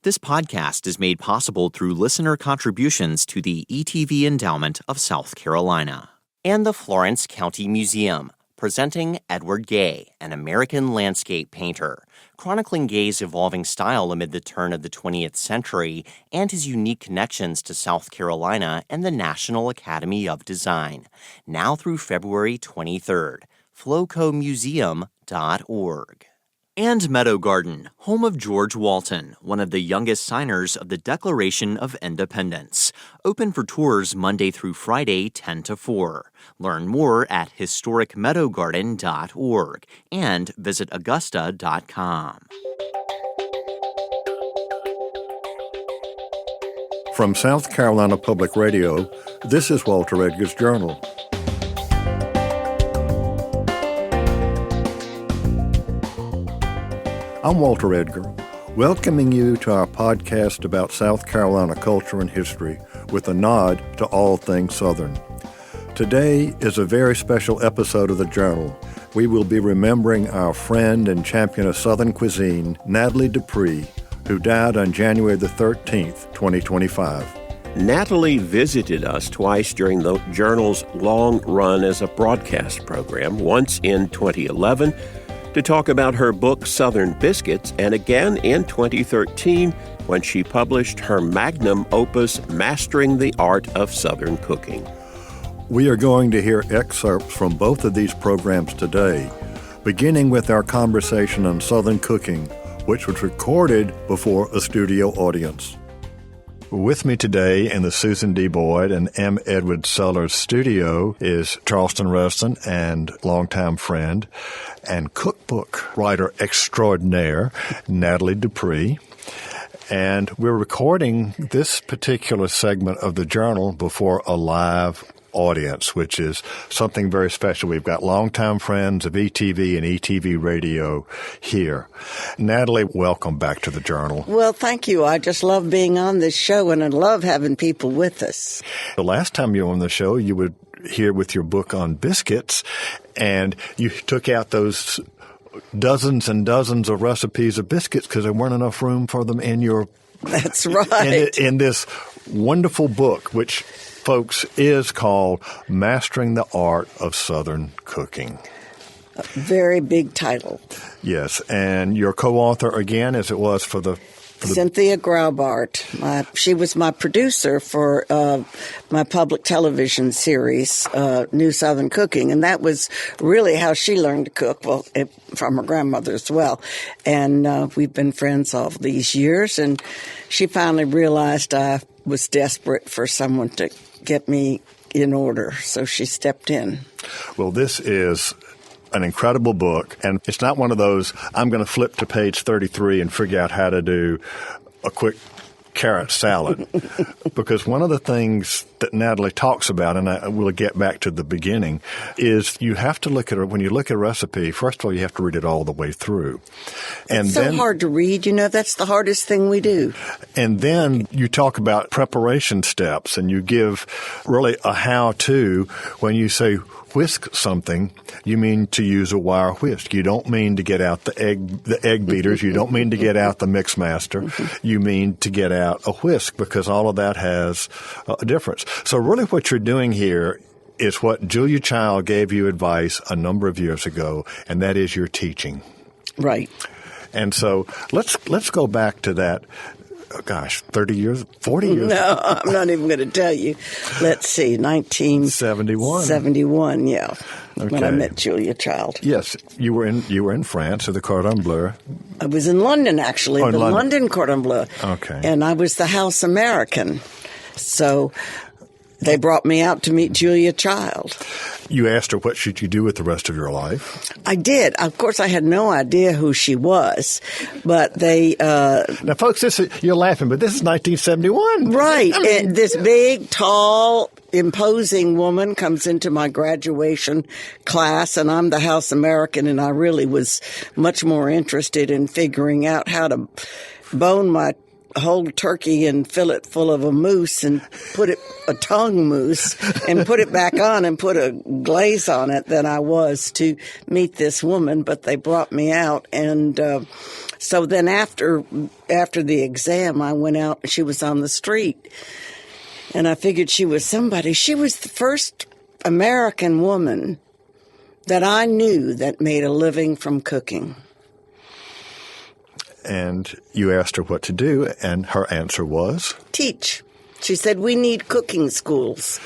This podcast is made possible through listener contributions to the ETV Endowment of South Carolina. And the Florence County Museum, presenting Edward Gay, an American landscape painter, chronicling Gay's evolving style amid the turn of the 20th century and his unique connections to South Carolina and the National Academy of Design, now through February 23rd. flocomuseum.org. And Meadow Garden, home of George Walton, one of the youngest signers of the Declaration of Independence. Open for tours Monday through Friday, 10 to 4. Learn more at historicmeadowgarden.org and visit augusta.com. From South Carolina Public Radio, this is Walter Edgar's Journal. I'm Walter Edgar, welcoming you to our podcast about South Carolina culture and history with a nod to all things Southern. Today is a very special episode of the Journal. We will be remembering our friend and champion of Southern cuisine, Nathalie Dupree, who died on January the 13th, 2025. Nathalie visited us twice during the Journal's long run as a broadcast program, once in 2011, to talk about her book, Southern Biscuits, and again in 2013 when she published her magnum opus, Mastering the Art of Southern Cooking. We are going to hear excerpts from both of these programs today, beginning with our conversation on Southern cooking, which was recorded before a studio audience. With me today in the Susan D. Boyd and M. Edward Sellers studio is Charleston resident and longtime friend and cookbook writer extraordinaire, Nathalie Dupree. And we're recording this particular segment of the Journal before a live audience, which is something very special. We've got longtime friends of ETV and ETV Radio here. Nathalie, welcome back to the Journal. Well, thank you. I just love being on this show, and I love having people with us. The last time you were on the show, you were here with your book on biscuits, and you took out those dozens and dozens of recipes of biscuits because there weren't enough room for them in your... That's right. In this wonderful book, which, folks, is called Mastering the Art of Southern Cooking. A very big title. Yes, and your co-author, again, as it was for the Cynthia Graubart. She was my producer for my public television series, New Southern Cooking, and that was really how she learned to cook, from her grandmother as well. And we've been friends all these years, and she finally realized I was desperate for someone to get me in order, so she stepped in. Well, this is an incredible book, and it's not one of those, I'm going to flip to page 33 and figure out how to do a quick carrot salad. Because one of the things that Nathalie talks about, and I will get back to the beginning, is you have to look at it, when you look at a recipe, first of all, you have to read it all the way through. And it's so hard to read. That's the hardest thing we do. And then you talk about preparation steps, and you give really a how-to. When you say whisk something, you mean to use a wire whisk. You don't mean to get out the egg beaters. You don't mean to get out the mix master. You mean to get out a whisk, because all of that has a difference. So really what you're doing here is what Julia Child gave you advice a number of years ago, and that is your teaching. Right. And so let's go back to that. 30 years, 40 years? No, I'm not even going to tell you. Let's see, 1971, yeah, okay. When I met Julia Child. Yes, you were in France at the Cordon Bleu. I was in London, actually, the London Cordon Bleu. Okay. And I was the house American. So they brought me out to meet Julia Child. You asked her, what should you do with the rest of your life? I did. Of course, I had no idea who she was, but they... Now, folks, you're laughing, but this is 1971. Right. And this big, tall, imposing woman comes into my graduation class, and I'm the house American, and I really was much more interested in figuring out how to bone my whole turkey and fill it full of a mousse and put it a tongue mousse and put it back on and put a glaze on it than I was to meet this woman. But they brought me out, and So then after the exam, I went out and she was on the street. And I figured she was somebody. She was the first American woman that I knew that made a living from cooking. And you asked her what to do, and her answer was? Teach. She said, we need cooking schools.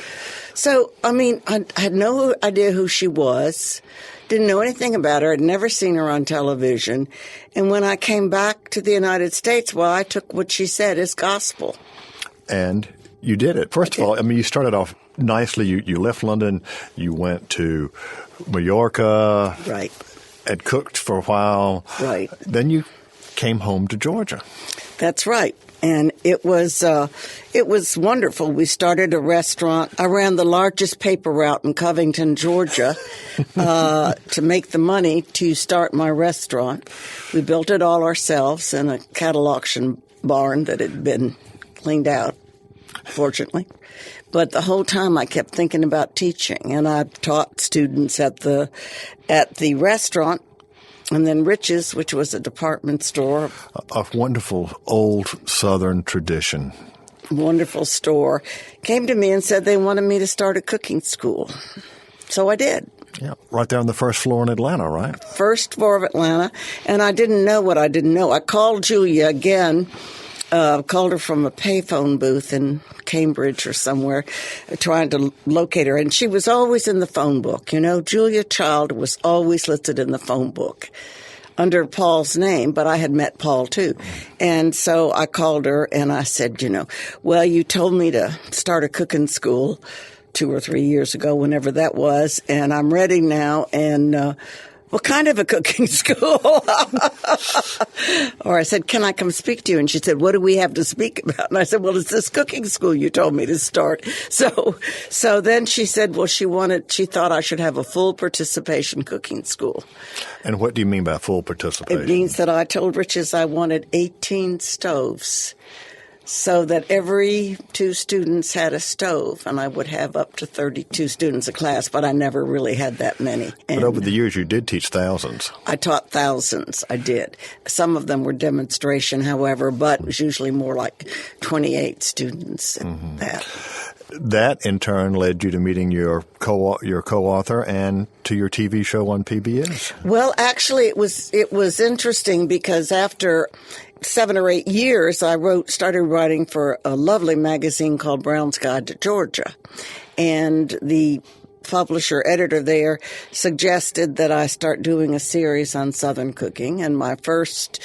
So, I mean, I had no idea who she was, didn't know anything about her, I'd never seen her on television. And when I came back to the United States, well, I took what she said as gospel. And you did it. First of all, I mean, you started off nicely. You left London, you went to Mallorca. Right. And cooked for a while. Right. Then you came home to Georgia. That's right. And it was wonderful. We started a restaurant. I ran the largest paper route in Covington, Georgia, to make the money to start my restaurant. We built it all ourselves in a cattle auction barn that had been cleaned out, fortunately. But the whole time I kept thinking about teaching, and I taught students at the restaurant. And then Rich's, which was a department store. A wonderful old Southern tradition. Wonderful store. Came to me and said they wanted me to start a cooking school. So I did. Yeah, right there on the first floor in Atlanta, right? First floor of Atlanta. And I didn't know what I didn't know. I called Julia again. Called her from a payphone booth in Cambridge or somewhere, trying to locate her. And she was always in the phone book. You know, Julia Child was always listed in the phone book under Paul's name, but I had met Paul too. And so I called her and I said, well, you told me to start a cooking school 2 or 3 years ago, whenever that was, and I'm ready now. And what kind of a cooking school? Or I said, can I come speak to you? And she said, what do we have to speak about? And I said, well, it's this cooking school you told me to start. So then she said, well, she thought I should have a full participation cooking school. And what do you mean by full participation? It means that I told Rich's I wanted 18 stoves, so that every 2 students had a stove, and I would have up to 32 students a class, but I never really had that many. But over the years, you did teach thousands. I taught thousands. I did. Some of them were demonstration, however, but it was usually more like 28 students. That, in turn, led you to meeting your co-author and to your TV show on PBS. Well, actually, it was interesting because after 7 or 8 years, I started writing for a lovely magazine called Brown's Guide to Georgia. And the publisher editor there suggested that I start doing a series on Southern cooking. And my first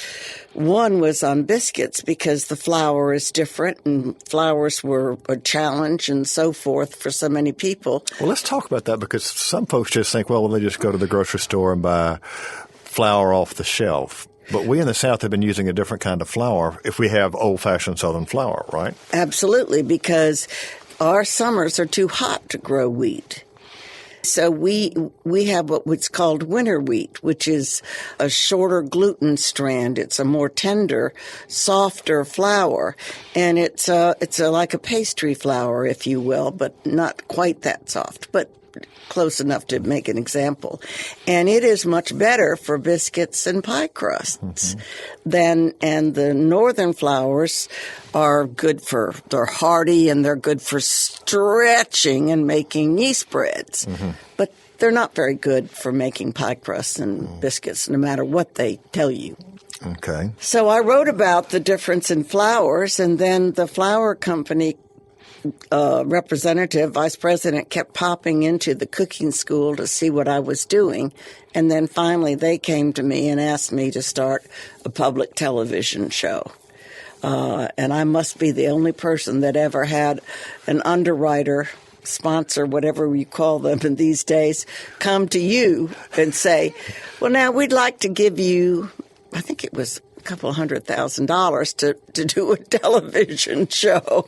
one was on biscuits because the flour is different and flours were a challenge and so forth for so many people. Well, let's talk about that because some folks just think, well, they just go to the grocery store and buy flour off the shelf. But we in the South have been using a different kind of flour if we have old-fashioned Southern flour, right? Absolutely, because our summers are too hot to grow wheat. So we have what's called winter wheat, which is a shorter gluten strand. It's a more tender, softer flour, and it's like a pastry flour, if you will, but not quite that soft, but close enough to make an example. And it is much better for biscuits and pie crusts and the northern flours are they're hearty and they're good for stretching and making yeast breads. But they're not very good for making pie crusts and biscuits, no matter what they tell you. Okay. So I wrote about the difference in flours, and then the flour company vice president kept popping into the cooking school to see what I was doing. And then finally they came to me and asked me to start a public television show. And I must be the only person that ever had an underwriter, sponsor, whatever you call them in these days, come to you and say, well, now we'd like to give you, I think it was couple $100,000 to do a television show.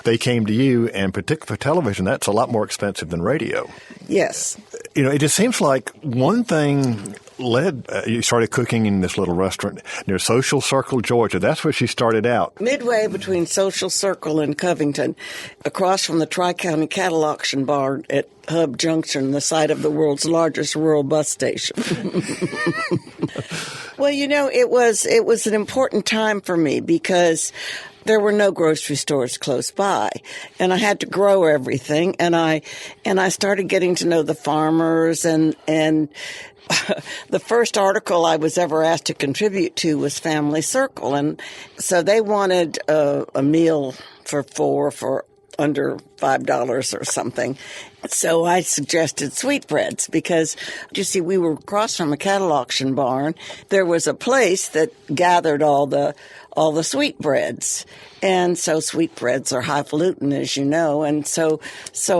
They came to you, and particularly for television, that's a lot more expensive than radio. Yes. It just seems like one thing led, you started cooking in this little restaurant near Social Circle, Georgia. That's where she started out. Midway between Social Circle and Covington, across from the Tri-County Cattle Auction Barn at Hub Junction, the site of the world's largest rural bus station. Well, it was an important time for me because there were no grocery stores close by, and I had to grow everything, and I started getting to know the farmers, and the first article I was ever asked to contribute to was Family Circle, and so they wanted a meal for four for under $5 or something. So I suggested sweetbreads because, you see, we were across from a cattle auction barn. There was a place that gathered all the sweetbreads. And so sweetbreads are highfalutin, as you know. And so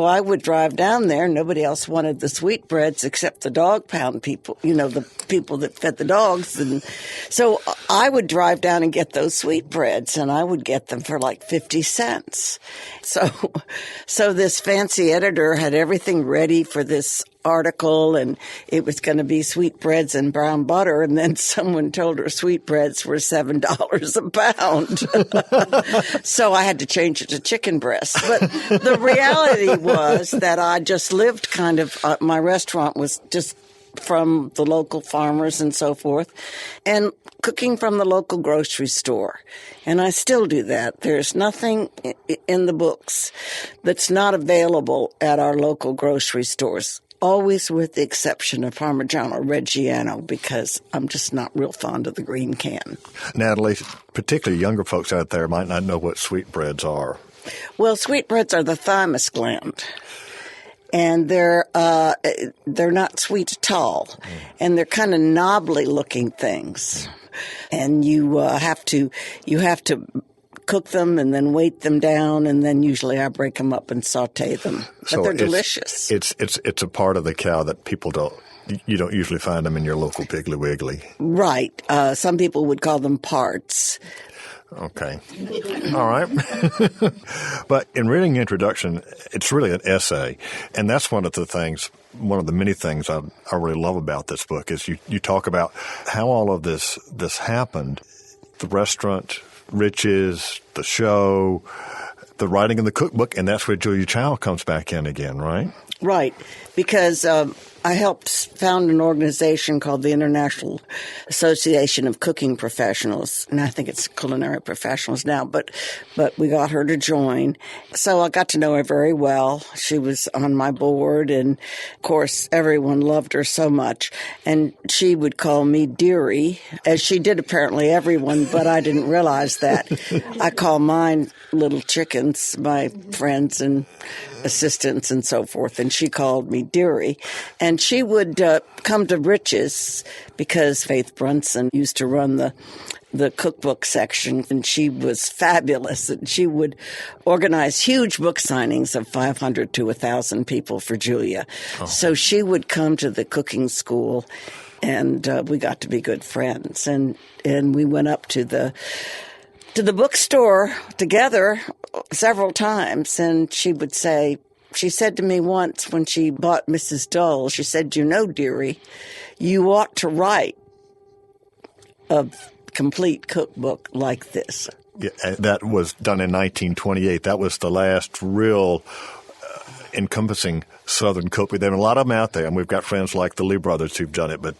I would drive down there. Nobody else wanted the sweetbreads except the dog pound people, the people that fed the dogs. And so I would drive down and get those sweetbreads, and I would get them for like 50 cents. So this fancy editor had everything ready for this article, and it was going to be sweetbreads and brown butter, and then someone told her sweetbreads were $7 a pound. So I had to change it to chicken breast. But the reality was that I just lived kind of, my restaurant was just from the local farmers and so forth, and cooking from the local grocery store. And I still do that. There's nothing in the books that's not available at our local grocery stores, always with the exception of Parmigiano Reggiano, because I'm just not real fond of the green can. Natalie, particularly younger folks out there might not know what sweetbreads are. Well, sweetbreads are the thymus gland. And they're not sweet at all, and they're kind of knobbly looking things, and you have to cook them and then weight them down, and then usually I break them up and saute them. But so they're delicious. It's a part of the cow that you don't usually find them in your local Piggly Wiggly. Right. Some people would call them parts. Okay. All right. But in reading the introduction, it's really an essay. And that's one of the many things I really love about this book is you talk about how all of this happened. The restaurant, Rich's, the show, the writing in the cookbook, and that's where Julia Child comes back in again, right? Right. Because I helped found an organization called the International Association of Cooking Professionals, and I think it's Culinary Professionals now, but we got her to join. So I got to know her very well. She was on my board, and of course everyone loved her so much. And she would call me Dearie, as she did apparently everyone, but I didn't realize that. I call mine little chickens, my friends and assistants and so forth, and she called me Dearie. And she would come to Rich's because Faith Brunson used to run the cookbook section, and she was fabulous. And she would organize huge book signings of 500 to 1,000 people for Julia. Oh. So she would come to the cooking school, and we got to be good friends. And we went up to the bookstore together several times, and she said to me once when she bought Mrs. Dull, she said, Dearie, you ought to write a complete cookbook like this. Yeah, that was done in 1928. That was the last real encompassing Southern cookbook. There are a lot of them out there, and we've got friends like the Lee brothers who've done it, but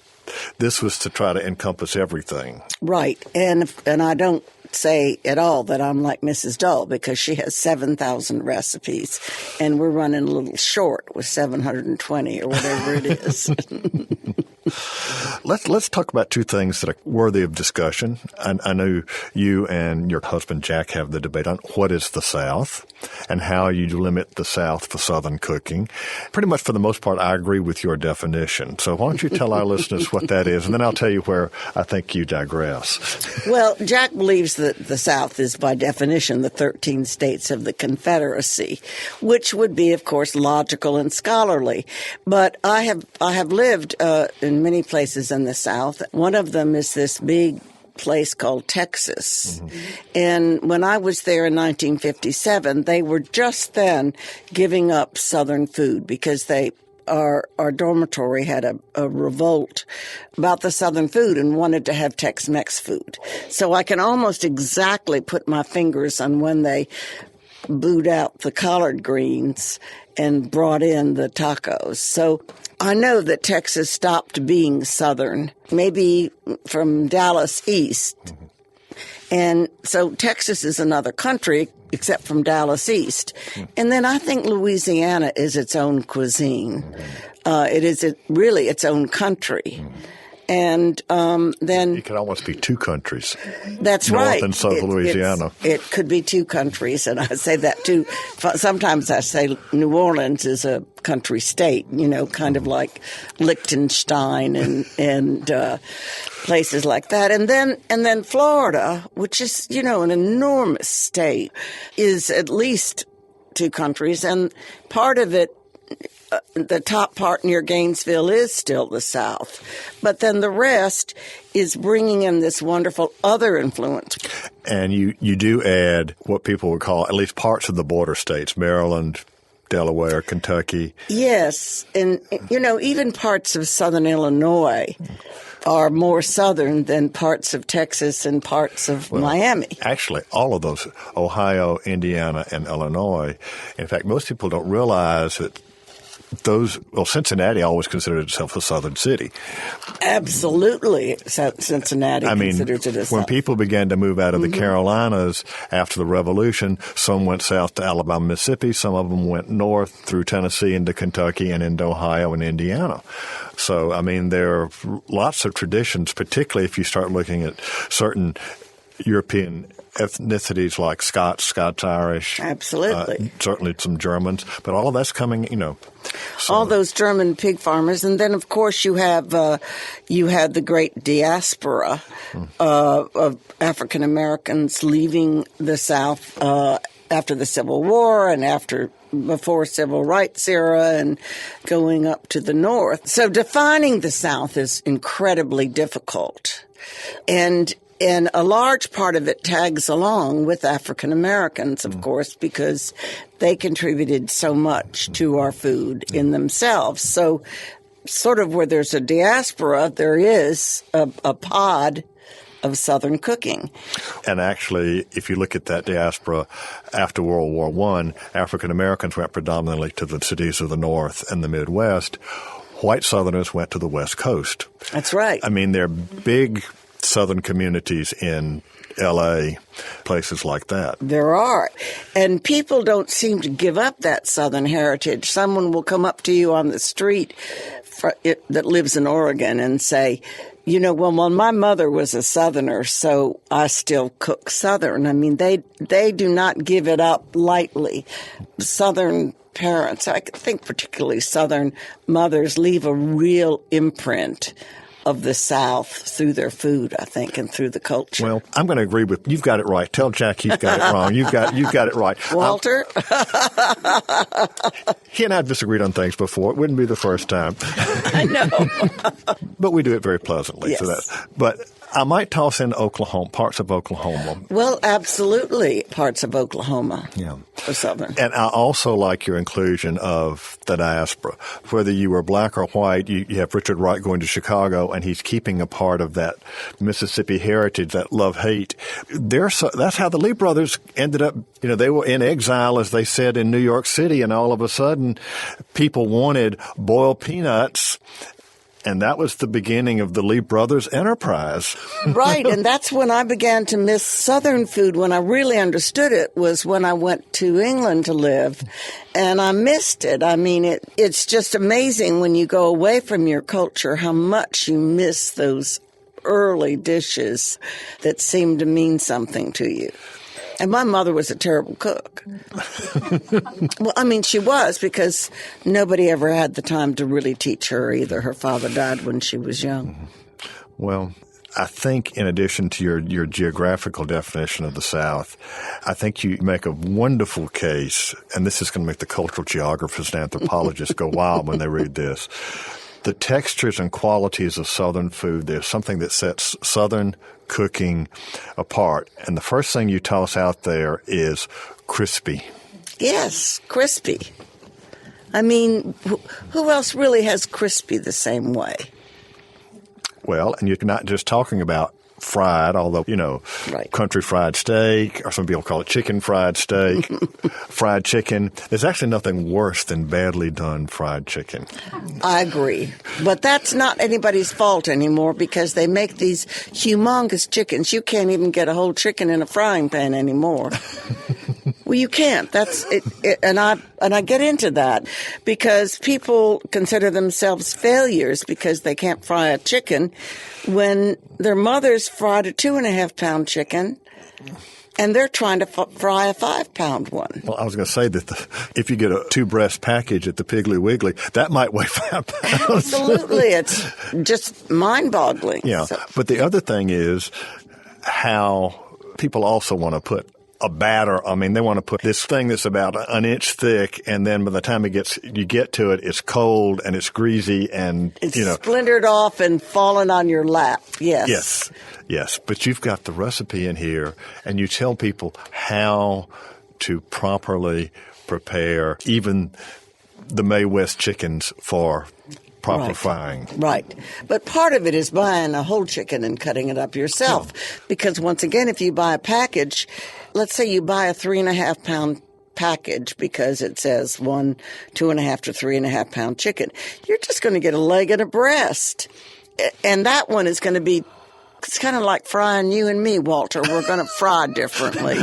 this was to try to encompass everything. Right. And I don't say at all that I'm like Mrs. Dull, because she has 7,000 recipes, and we're running a little short with 720 or whatever it is. Let's talk about two things that are worthy of discussion. I know you and your husband Jack have the debate on what is the South and how you limit the South for Southern cooking. Pretty much for the most part, I agree with your definition. So why don't you tell our listeners what that is, and then I'll tell you where I think you digress. Well, Jack believes that the South is by definition the 13 states of the Confederacy, which would be, of course, logical and scholarly. But I have lived in many places in the South. One of them is this big place called Texas. Mm-hmm. And when I was there in 1957, they were just then giving up Southern food because our dormitory had a revolt about the Southern food and wanted to have Tex-Mex food. So I can almost exactly put my fingers on when they booed out the collard greens and brought in the tacos. So I know that Texas stopped being Southern, maybe from Dallas east. Mm-hmm. And so Texas is another country, except from Dallas east. Mm-hmm. And then I think Louisiana is its own cuisine. Mm-hmm. It is really its own country. Mm-hmm. And then... It could almost be two countries. That's North right. North and South Louisiana. It could be two countries, and I say that too. Sometimes I say New Orleans is a country state, kind of like Liechtenstein and places like that. And then Florida, which is, an enormous state, is at least two countries. And part of it, the top part near Gainesville is still the South. But then the rest is bringing in this wonderful other influence. And you do add what people would call at least parts of the border states, Maryland, Delaware, Kentucky. Yes. And, even parts of southern Illinois are more southern than parts of Texas and parts of Miami. Actually, all of those, Ohio, Indiana, and Illinois. In fact, most people don't realize that Cincinnati always considered itself a southern city. Absolutely. Cincinnati considers it a when people began to move out of the Carolinas after the Revolution, some went south to Alabama, Mississippi. Some of them went north through Tennessee into Kentucky and into Ohio and Indiana. So, there are lots of traditions, particularly if you start looking at certain European ethnicities like Scots-Irish. Absolutely. Certainly some Germans. But all of that's coming, So. All those German pig farmers. And then, of course, you had the great diaspora of African Americans leaving the South after the Civil War and before Civil Rights era and going up to the North. So defining the South is incredibly difficult. And a large part of it tags along with African Americans, of course, because they contributed so much to our food in themselves. So sort of where there's a diaspora, there is a pod of Southern cooking. And actually, if you look at that diaspora after World War I, African Americans went predominantly to the cities of the North and the Midwest. White Southerners went to the West Coast. That's right. There are big Southern communities in L.A., places like that. There are. And people don't seem to give up that Southern heritage. Someone will come up to you on the street that lives in Oregon and say, my mother was a Southerner, so I still cook Southern. They do not give it up lightly. Southern parents, I think particularly Southern mothers, leave a real imprint of the South through their food, I think, and through the culture. Well, I'm going to agree with you've got it right. Tell Jack he's got it wrong. You've got it right. Walter? He and I have disagreed on things before. It wouldn't be the first time. I know. But we do it very pleasantly. Yes. So that. But I might toss in Oklahoma, parts of Oklahoma. Well, absolutely, parts of Oklahoma. Yeah. For Southern. And I also like your inclusion of the diaspora. Whether you were black or white, you have Richard Wright going to Chicago, and he's keeping a part of that Mississippi heritage, that love-hate. That's how the Lee brothers ended up. They were in exile, as they said, in New York City, and all of a sudden people wanted boiled peanuts. And that was the beginning of the Lee brothers' enterprise. Right, and that's when I began to miss Southern food. When I really understood it was when I went to England to live, and I missed it. It's just amazing when you go away from your culture how much you miss those early dishes that seem to mean something to you. And my mother was a terrible cook. Well, she was, because nobody ever had the time to really teach her either. Her father died when she was young. Well, I think in addition to your geographical definition of the South, I think you make a wonderful case, and this is going to make the cultural geographers and anthropologists go wild when they read this. The textures and qualities of Southern food, there's something that sets Southern cooking apart. And the first thing you toss out there is crispy. Yes, crispy. Who else really has crispy the same way? Well, and you're not just talking about fried, although, Right. country fried steak, or some people call it chicken fried steak, fried chicken. There's actually nothing worse than badly done fried chicken. I agree. But that's not anybody's fault anymore because they make these humongous chickens. You can't even get a whole chicken in a frying pan anymore. Well, you can't. That's it, and I get into that because people consider themselves failures because they can't fry a chicken when their mothers fried a 2.5-pound chicken and they're trying to fry a 5-pound one. Well, I was going to say that if you get a 2-breast package at the Piggly Wiggly, that might weigh 5 pounds. Absolutely. It's just mind-boggling. Yeah. So. But the other thing is how people also want to put a batter. I mean, they want to put this thing that's about an inch thick, and then by the time you get to it, it's cold and it's greasy and, it's splintered off and fallen on your lap. Yes. Yes. But you've got the recipe in here, and you tell people how to properly prepare even the Mae West chickens for proper frying. Right. But part of it is buying a whole chicken and cutting it up yourself. Because once again, if you buy a package, let's say you buy a 3.5-pound package because it says 2.5 to 3.5 pound chicken, you're just going to get a leg and a breast. And that one is going to be, it's kind of like frying you and me, Walter. We're going to fry differently,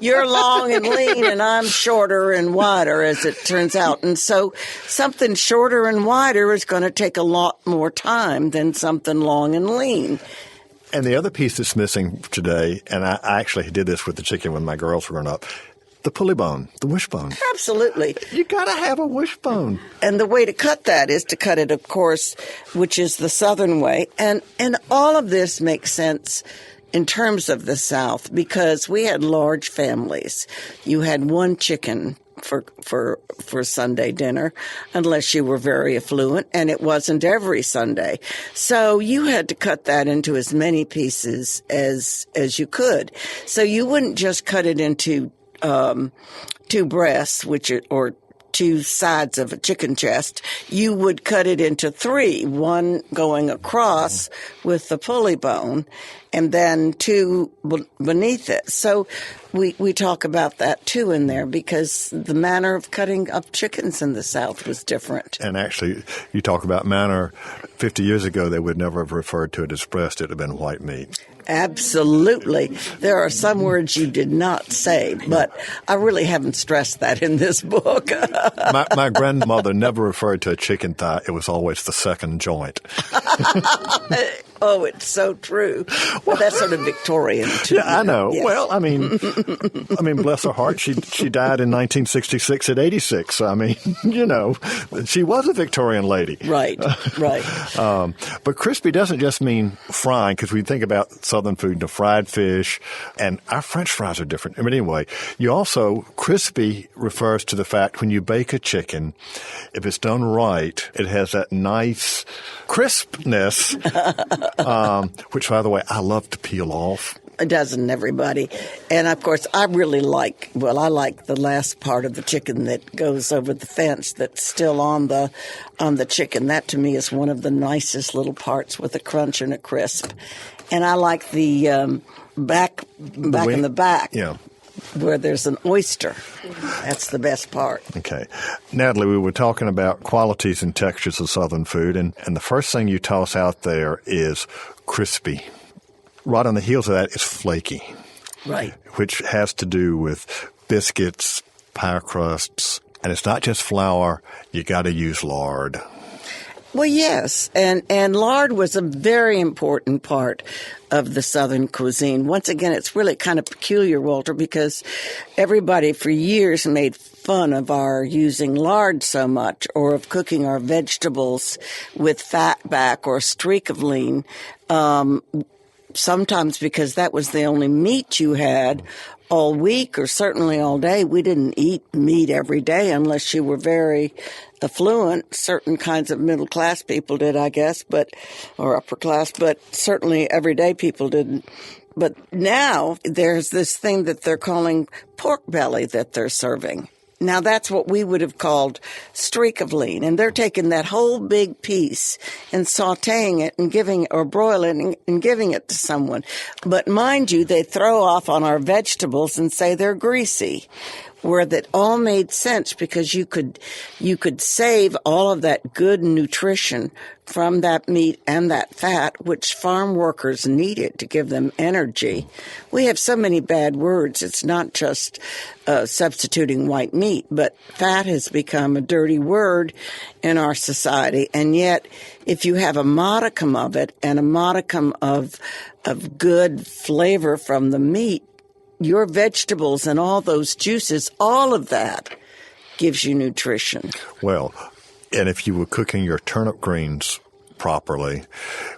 You're long and lean, and I'm shorter and wider, as it turns out. And so something shorter and wider is going to take a lot more time than something long and lean. And the other piece that's missing today, and I actually did this with the chicken when my girls were growing up, the pulley bone, the wishbone. Absolutely. You got to have a wishbone. And the way to cut that is to cut it, of course, which is the Southern way. And all of this makes sense in terms of the South because we had large families. You had one chicken for Sunday dinner, unless you were very affluent, and it wasn't every Sunday. So you had to cut that into as many pieces as you could. So you wouldn't just cut it into 2 breasts, or 2 sides of a chicken chest. You would cut it into 3, one going across with the pulley bone, and then 2 beneath it. So we talk about that too in there because the manner of cutting up chickens in the South was different. And actually, you talk about manner. 50 years ago, they would never have referred to it as breast. It would have been white meat. Absolutely. There are some words you did not say, but I really haven't stressed that in this book. My grandmother never referred to a chicken thigh. It was always the second joint. Oh, it's so true. Well, that's sort of Victorian, too. Yeah, I know. Yes. Well, I mean, bless her heart, she died in 1966 at 86. So, I mean, she was a Victorian lady. Right. But crispy doesn't just mean frying, because we think about Southern food, fried fish, and our French fries are different. But anyway, crispy refers to the fact when you bake a chicken, if it's done right, it has that nice crispness, which, by the way, I love to peel off. Doesn't everybody? And of course, I like the last part of the chicken that goes over the fence that's still on the chicken. That to me is one of the nicest little parts with a crunch and a crisp. And I like the back in the back. Yeah. Where there's an oyster. That's the best part. Okay. Natalie, we were talking about qualities and textures of Southern food, and the first thing you toss out there is crispy. Right on the heels of that is flaky. Right. Which has to do with biscuits, pie crusts, and it's not just flour. You got to use lard. Well, yes, and lard was a very important part of the Southern cuisine. Once again, it's really kind of peculiar, Walter, because everybody for years made fun of our using lard so much, or of cooking our vegetables with fat back or streak of lean, sometimes because that was the only meat you had all week or certainly all day. We didn't eat meat every day unless you were very affluent. Certain kinds of middle-class people did, I guess, or upper class, but certainly everyday people didn't. But now there's this thing that they're calling pork belly that they're serving. Now, that's what we would have called streak of lean. And they're taking that whole big piece and sauteing it and giving or broiling and giving it to someone. But mind you, they throw off on our vegetables and say they're greasy, where that all made sense because you could save all of that good nutrition from that meat and that fat, which farm workers needed to give them energy. We have so many bad words. It's not just substituting white meat, but fat has become a dirty word in our society. And yet, if you have a modicum of it and a modicum of good flavor from the meat, your vegetables and all those juices, all of that gives you nutrition. Well, and if you were cooking your turnip greens properly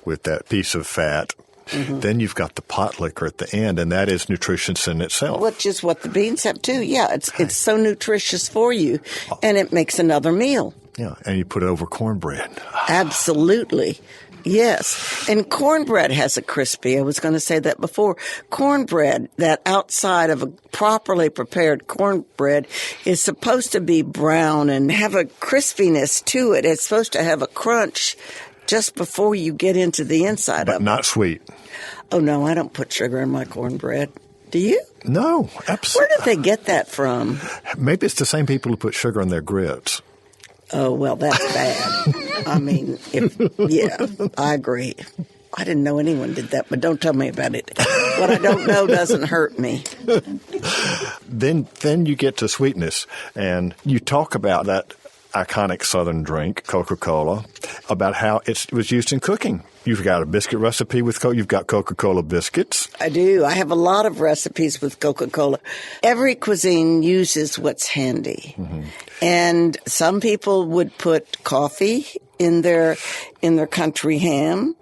with that piece of fat, then you've got the pot liquor at the end, and that is nutritious in itself. Which is what the beans have too. Yeah, it's so nutritious for you, and it makes another meal. Yeah, and you put it over cornbread. Absolutely. Yes. And cornbread has a crispy. I was going to say that before. Cornbread, that outside of a properly prepared cornbread, is supposed to be brown and have a crispiness to it. It's supposed to have a crunch just before you get into the inside of it. But not sweet. Oh, no, I don't put sugar in my cornbread. Do you? No, absolutely. Where did they get that from? Maybe it's the same people who put sugar in their grits. Oh, well, that's bad. I mean, I agree. I didn't know anyone did that, but don't tell me about it. What I don't know doesn't hurt me. Then you get to sweetness, and you talk about that iconic Southern drink, Coca-Cola, about how it was used in cooking. You've got a biscuit recipe with Coca. You've got Coca-Cola biscuits. I do. I have a lot of recipes with Coca-Cola. Every cuisine uses what's handy. And some people would put coffee in their country ham.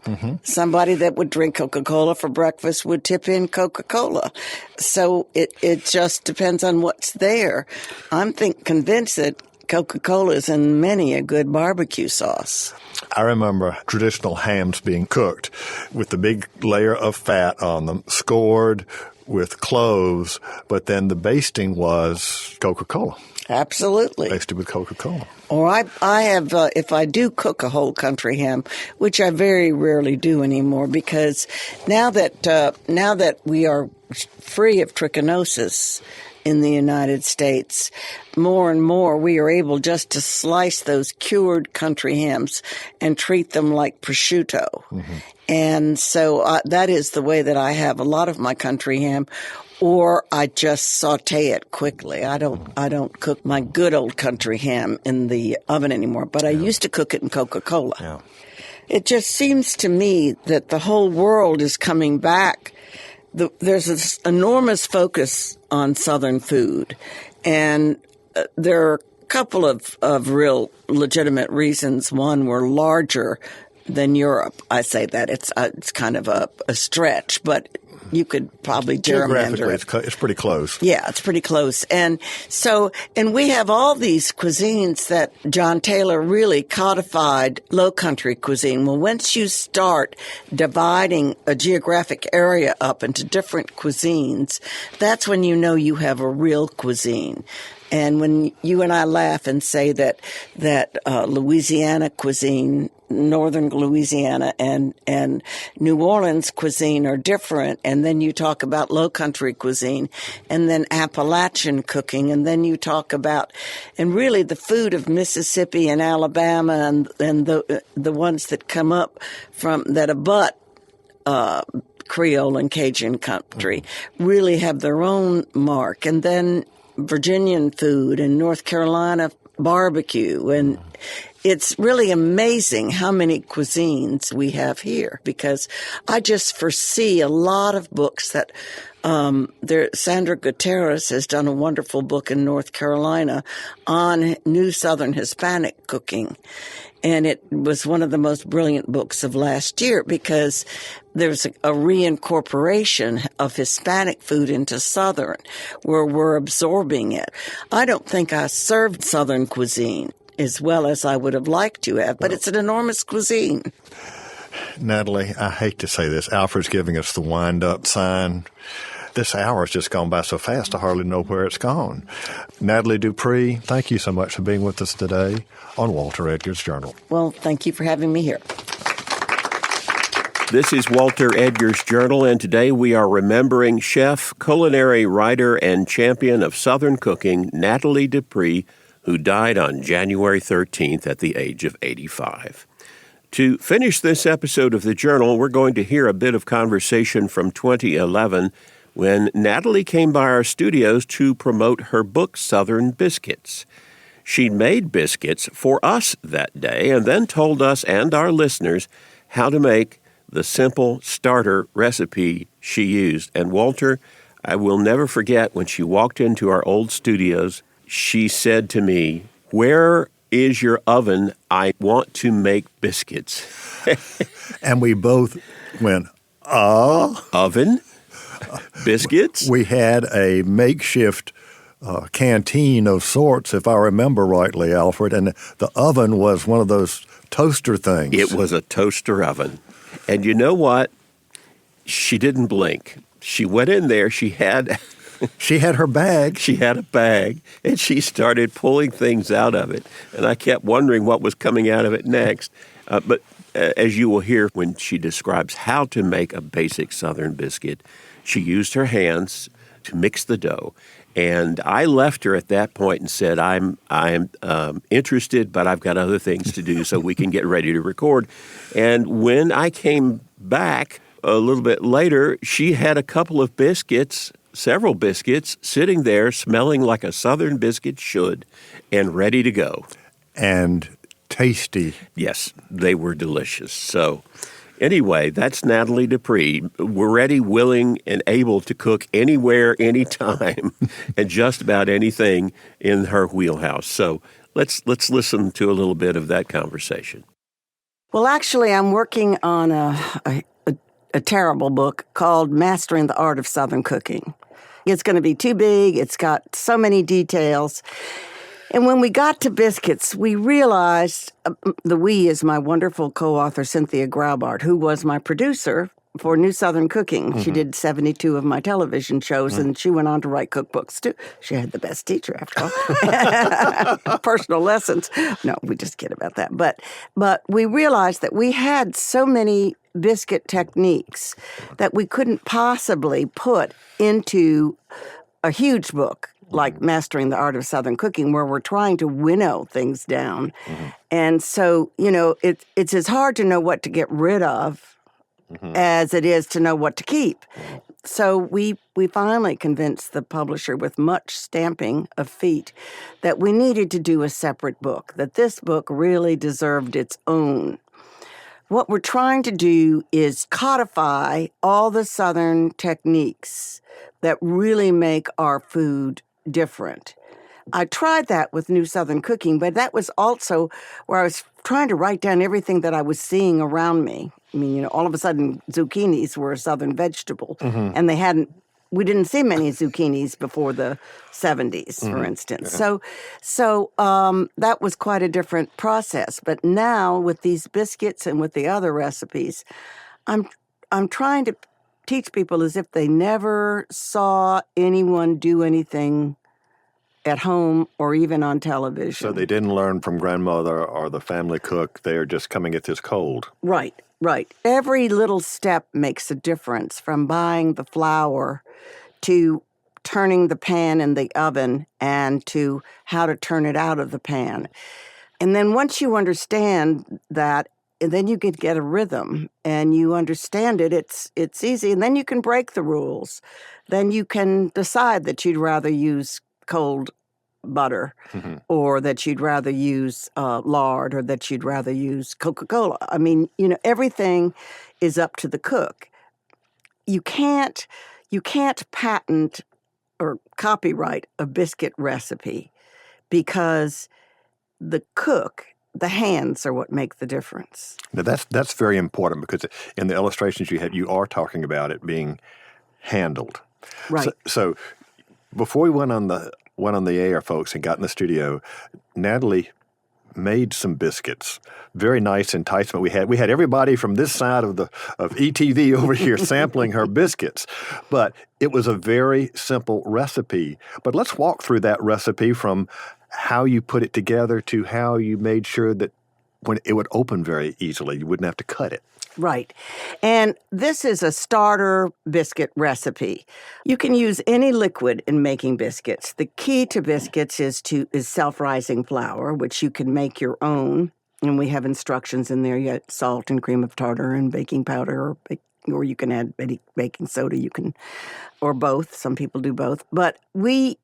Somebody that would drink Coca-Cola for breakfast would tip in Coca-Cola. So it just depends on what's there. I'm convinced that Coca-Cola is in many a good barbecue sauce. I remember traditional hams being cooked with the big layer of fat on them, scored with cloves, but then the basting was Coca-Cola. Absolutely. Basted with Coca-Cola. Or I have, if I do cook a whole country ham, which I very rarely do anymore, because now that we are free of trichinosis in the United States, more and more we are able just to slice those cured country hams and treat them like prosciutto. And so that is the way that I have a lot of my country ham, or I just saute it quickly. I don't cook my good old country ham in the oven anymore, but I used to cook it in Coca-Cola. Yeah. It just seems to me that the whole world is coming back. There's this enormous focus on Southern food, and there are a couple of real legitimate reasons. One, we're larger than Europe. I say that it's kind of a stretch, but you could probably gerrymander it. It's pretty close. Yeah, it's pretty close. And we have all these cuisines that John Taylor really codified low country cuisine. Well, once you start dividing a geographic area up into different cuisines, that's when you know you have a real cuisine. And when you and I laugh and say that Louisiana cuisine, northern Louisiana and New Orleans cuisine are different, and then you talk about low country cuisine, and then Appalachian cooking, and then you talk about, and really the food of Mississippi and Alabama and the ones that come up from that abut Creole and Cajun country really have their own mark, and then Virginian food and North Carolina barbecue. And it's really amazing how many cuisines we have here, because I just foresee a lot of books that Sandra Gutierrez has done a wonderful book in North Carolina on New Southern Hispanic cooking. And it was one of the most brilliant books of last year, because there's a reincorporation of Hispanic food into Southern, where we're absorbing it. I don't think I served Southern cuisine as well as I would have liked to have, but it's an enormous cuisine. Natalie, I hate to say this. Alfred's giving us the wind-up sign. This hour has just gone by so fast, I hardly know where it's gone. Nathalie Dupree, thank you so much for being with us today on Walter Edgar's Journal. Well, thank you for having me here. This is Walter Edgar's Journal, and today we are remembering chef, culinary writer, and champion of Southern cooking, Nathalie Dupree, who died on January 13th at the age of 85. To finish this episode of the Journal, we're going to hear a bit of conversation from 2011 when Nathalie came by our studios to promote her book, Southern Biscuits. She made biscuits for us that day and then told us and our listeners how to make the simple starter recipe she used. And Walter, I will never forget when she walked into our old studios, she said to me, "Where is your oven? I want to make biscuits." And we both went, Oven? Biscuits? We had a makeshift canteen of sorts, if I remember rightly, Alfred, and the oven was one of those toaster things. It was a toaster oven. And you know what? She didn't blink. She went in there. She had her bag. She had a bag, and she started pulling things out of it. And I kept wondering what was coming out of it next. But as you will hear when she describes how to make a basic Southern biscuit, she used her hands to mix the dough. And I left her at that point and said, I'm interested, but I've got other things to do so we can get ready to record. And when I came back a little bit later, she had a couple of biscuits, several biscuits, sitting there smelling like a Southern biscuit should and ready to go. And tasty. Yes, they were delicious. So anyway, that's Nathalie Dupree. We're ready, willing, and able to cook anywhere, anytime, and just about anything in her wheelhouse. So let's listen to a little bit of that conversation. Well, actually, I'm working on a terrible book called Mastering the Art of Southern Cooking. It's going to be too big. It's got so many details. And when we got to biscuits, we realized, the we is my wonderful co-author, Cynthia Graubart, who was my producer for New Southern Cooking. Mm-hmm. She did 72 of my television shows, and she went on to write cookbooks, too. She had the best teacher, after all. Personal lessons. No, we just kid about that. But we realized that we had so many biscuit techniques that we couldn't possibly put into a huge book like Mastering the Art of Southern Cooking, where we're trying to winnow things down. Mm-hmm. And so, it's as hard to know what to get rid of as it is to know what to keep. So we finally convinced the publisher, with much stamping of feet, that we needed to do a separate book, that this book really deserved its own. What we're trying to do is codify all the Southern techniques that really make our food different. I tried that with New Southern Cooking, but that was also where I was trying to write down everything that I was seeing around me. I mean, all of a sudden, zucchinis were a Southern vegetable, and we didn't see many zucchinis before the 70s, for instance. Yeah. So that was quite a different process. But now, with these biscuits and with the other recipes, I'm trying to teach people as if they never saw anyone do anything at home or even on television. So they didn't learn from grandmother or the family cook. They're just coming at this cold. Right. Every little step makes a difference, from buying the flour to turning the pan in the oven and to how to turn it out of the pan. And then once you understand that, and then you could get a rhythm and you understand it, it's easy. And then you can break the rules. Then you can decide that you'd rather use cold butter, or that you'd rather use lard, or that you'd rather use Coca-Cola. I mean, everything is up to the cook. You can't patent or copyright a biscuit recipe, because the cook, the hands are what make the difference. Now that's very important, because in the illustrations you are talking about it being handled. Right. So before we went on the air, folks, and got in the studio, Nathalie made some biscuits. Very nice enticement. We had everybody from this side of ETV over here sampling her biscuits. But it was a very simple recipe. But let's walk through that recipe from how you put it together to how you made sure that when it would open very easily, you wouldn't have to cut it. Right. And this is a starter biscuit recipe. You can use any liquid in making biscuits. The key to biscuits is self-rising flour, which you can make your own. And we have instructions in there. You got salt and cream of tartar and baking powder, or you can add baking soda. You can, or both. Some people do both. But we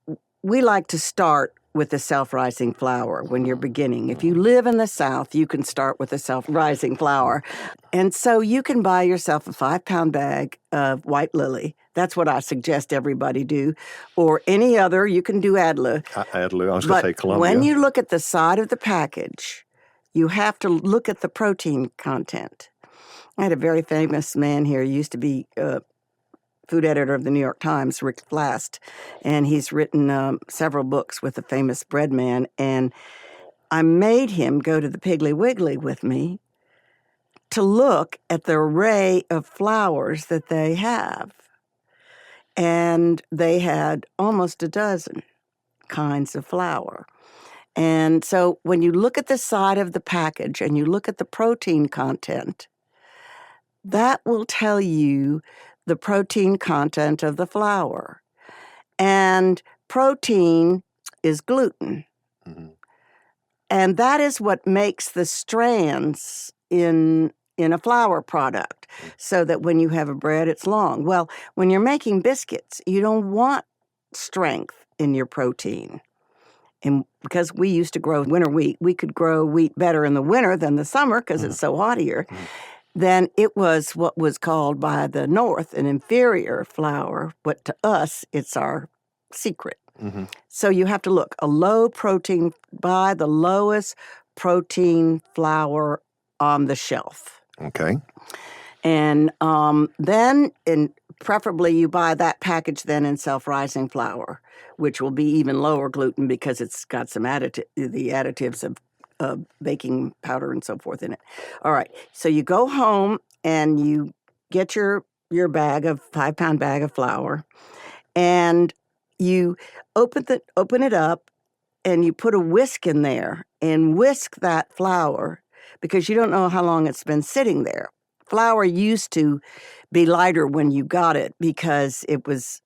like to start with the self-rising flour when you're beginning. If you live in the South, you can start with the self-rising flour. And so you can buy yourself a 5-pound bag of white lily. That's what I suggest everybody do. Or any other, you can do Adler. Adler, I was going to say Columbia. When you look at the side of the package, you have to look at the protein content. I had a very famous man here. He used to be food editor of the New York Times, Rick Flast, and he's written several books with the famous bread man, and I made him go to the Piggly Wiggly with me to look at the array of flours that they have. And they had almost a dozen kinds of flour. And so when you look at the side of the package and you look at the protein content, that will tell you the protein content of the flour. And protein is gluten. Mm-hmm. And that is what makes the strands in a flour product, so that when you have a bread, it's long. Well, when you're making biscuits, you don't want strength in your protein. And because we used to grow winter wheat, we could grow wheat better in the winter than the summer because it's so hot here. Then it was what was called by the North an inferior flour, but to us, it's our secret. Mm-hmm. So you have to look, a low protein, buy the lowest protein flour on the shelf. Okay. And then, preferably you buy that package then in self-rising flour, which will be even lower gluten because it's got some the additives of baking powder and so forth in it. All right. So you go home and you get your bag of 5-pound bag of flour, and you open it up, and you put a whisk in there and whisk that flour because you don't know how long it's been sitting there. Flour used to be lighter when you got it because it was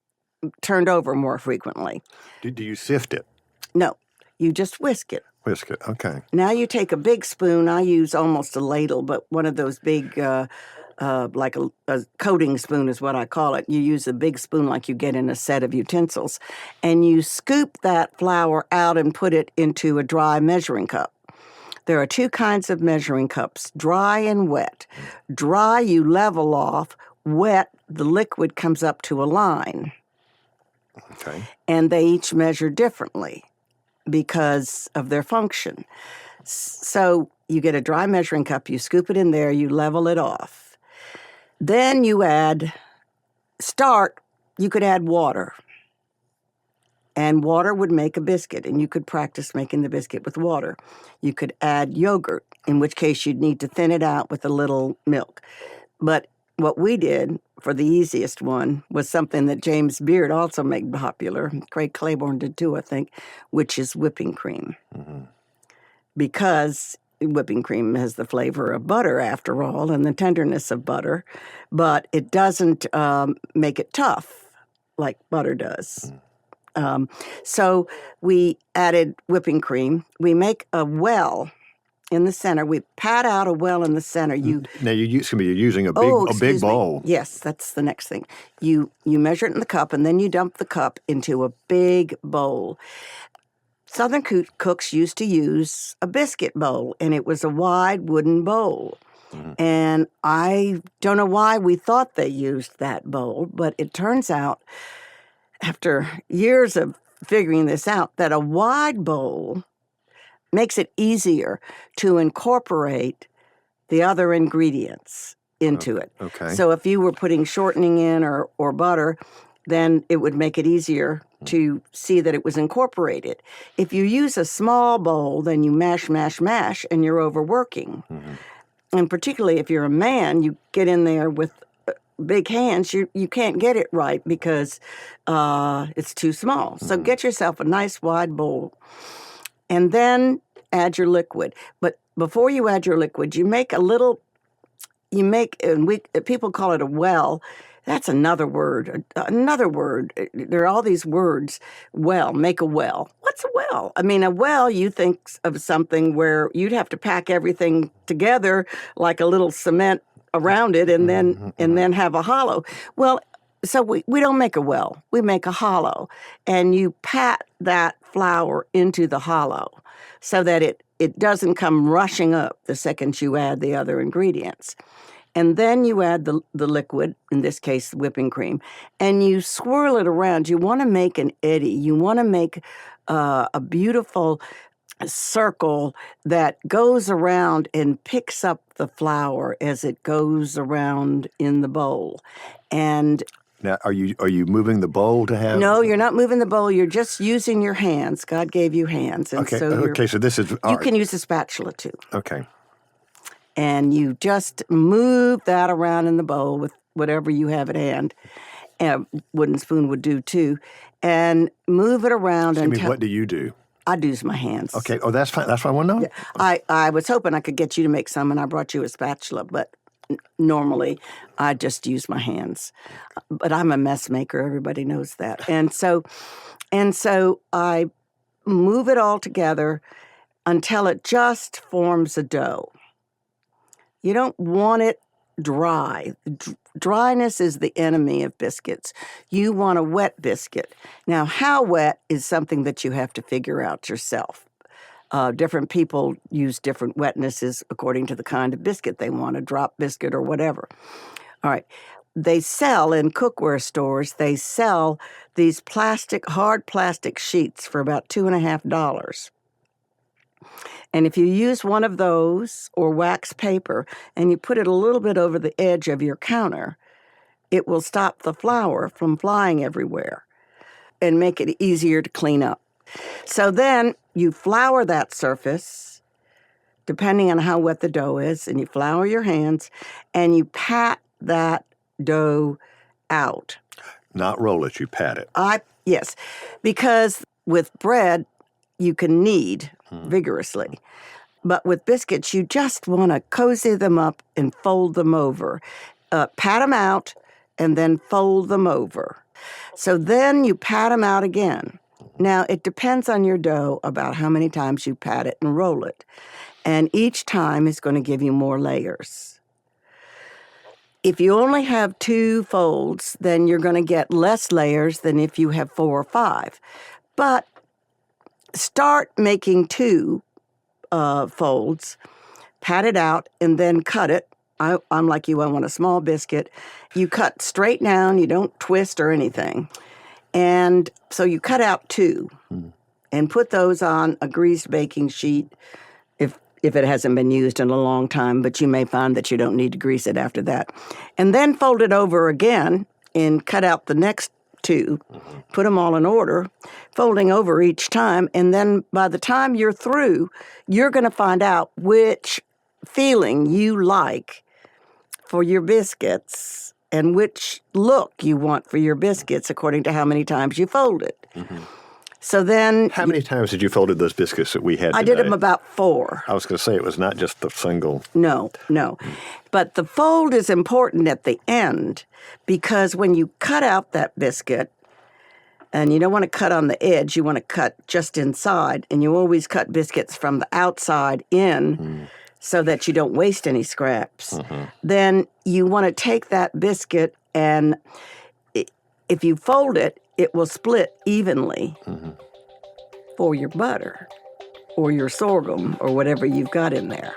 turned over more frequently. Do you sift it? No, you just whisk it. Whisk it, okay. Now you take a big spoon. I use almost a ladle, but one of those big, like a coating spoon is what I call it. You use a big spoon like you get in a set of utensils, and you scoop that flour out and put it into a dry measuring cup. There are 2 kinds of measuring cups, dry and wet. Dry, you level off. Wet, the liquid comes up to a line. Okay. And they each measure differently because of their function. So you get a dry measuring cup, you scoop it in there, you level it off. Then you you could add water. And water would make a biscuit, and you could practice making the biscuit with water. You could add yogurt, in which case you'd need to thin it out with a little milk. But what we did for the easiest one was something that James Beard also made popular. Craig Claiborne did too, I think, which is whipping cream. Mm-hmm. Because whipping cream has the flavor of butter, after all, and the tenderness of butter, but it doesn't make it tough like butter does. Mm. So we added whipping cream. We make a well in the center. We pat out a well in the center. Now you're using a big bowl. Yes, that's the next thing. You measure it in the cup, and then you dump the cup into a big bowl. Southern cooks used to use a biscuit bowl, and it was a wide wooden bowl. Mm-hmm. And I don't know why we thought they used that bowl, but it turns out, after years of figuring this out, that a wide bowl makes it easier to incorporate the other ingredients into it. Okay. So if you were putting shortening in or butter, then it would make it easier to see that it was incorporated. If you use a small bowl, then you mash, and you're overworking. And particularly if you're a man, you get in there with big hands, you can't get it right because it's too small. So get yourself a nice wide bowl. And then add your liquid. But before you add your liquid, you make, and people call it a well. That's another word. There are all these words. Well, make a well. What's a well? I mean, a well, you think of something where you'd have to pack everything together like a little cement around it and then have a hollow. Well, so we don't make a well. We make a hollow. And you pat that flour into the hollow so that it doesn't come rushing up the second you add the other ingredients. And then you add the liquid, in this case, whipping cream, and you swirl it around. You want to make an eddy. You want to make a beautiful circle that goes around and picks up the flour as it goes around in the bowl. And now, are you moving the bowl to have? No, you're not moving the bowl. You're just using your hands. God gave you hands, and okay. So this is. You can use a spatula too. Okay. And you just move that around in the bowl with whatever you have at hand. A wooden spoon would do too, and move it around. What do you do? I use my hands. Okay. Oh, that's fine. That's what I want to know. Yeah. I was hoping I could get you to make some, and I brought you a spatula, but normally I just use my hands. But I'm a mess maker. Everybody knows that. And so I move it all together until it just forms a dough. You don't want it dry. Dryness is the enemy of biscuits. You want a wet biscuit. Now, how wet is something that you have to figure out yourself. Different people use different wetnesses according to the kind of biscuit they want, a drop biscuit or whatever. All right. They sell in cookware stores, they sell these hard plastic sheets for about $2.50. And if you use one of those or wax paper and you put it a little bit over the edge of your counter, it will stop the flour from flying everywhere and make it easier to clean up. So then you flour that surface, depending on how wet the dough is, and you flour your hands, and you pat that dough out. Not roll it, you pat it. Yes, because with bread, you can knead vigorously. But with biscuits, you just want to cozy them up and fold them over. Pat them out and then fold them over. So then you pat them out again. Now, it depends on your dough about how many times you pat it and roll it. And each time is going to give you more layers. If you only have 2 folds, then you're going to get less layers than if you have 4 or 5. But start making 2 folds, pat it out, and then cut it. I'm like you, I want a small biscuit. You cut straight down, you don't twist or anything. And so you cut out 2 and put those on a greased baking sheet if it hasn't been used in a long time, but you may find that you don't need to grease it after that. And then fold it over again and cut out the next 2, put them all in order, folding over each time, and then by the time you're through, you're going to find out which feeling you like for your biscuits and which look you want for your biscuits according to how many times you fold it. So then... How many times did you fold those biscuits that we had today? I did them about 4. I was going to say it was not just the single... No. But the fold is important at the end because when you cut out that biscuit, and you don't want to cut on the edge, you want to cut just inside, and you always cut biscuits from the outside in so that you don't waste any scraps. Then you want to take that biscuit and if you fold it, it will split evenly for your butter or your sorghum or whatever you've got in there.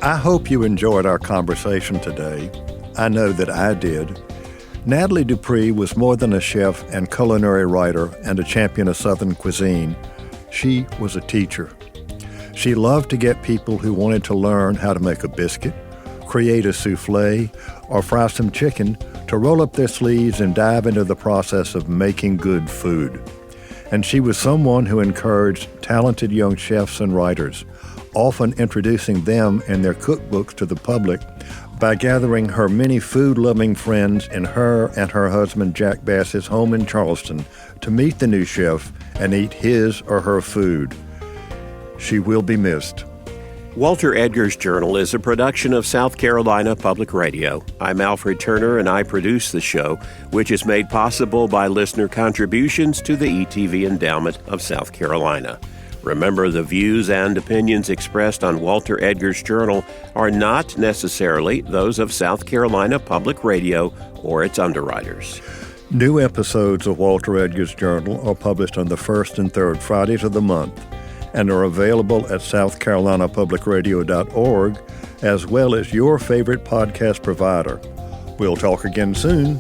I hope you enjoyed our conversation today. I know that I did. Nathalie Dupree was more than a chef and culinary writer and a champion of Southern cuisine. She was a teacher. She loved to get people who wanted to learn how to make a biscuit, create a souffle, or fry some chicken to roll up their sleeves and dive into the process of making good food. And she was someone who encouraged talented young chefs and writers, often introducing them and their cookbooks to the public by gathering her many food-loving friends in her and her husband Jack Bass's home in Charleston to meet the new chef and eat his or her food. She will be missed. Walter Edgar's Journal is a production of South Carolina Public Radio. I'm Alfred Turner, and I produce the show, which is made possible by listener contributions to the ETV Endowment of South Carolina. Remember, the views and opinions expressed on Walter Edgar's Journal are not necessarily those of South Carolina Public Radio or its underwriters. New episodes of Walter Edgar's Journal are published on the first and third Fridays of the month and are available at southcarolinapublicradio.org, as well as your favorite podcast provider. We'll talk again soon.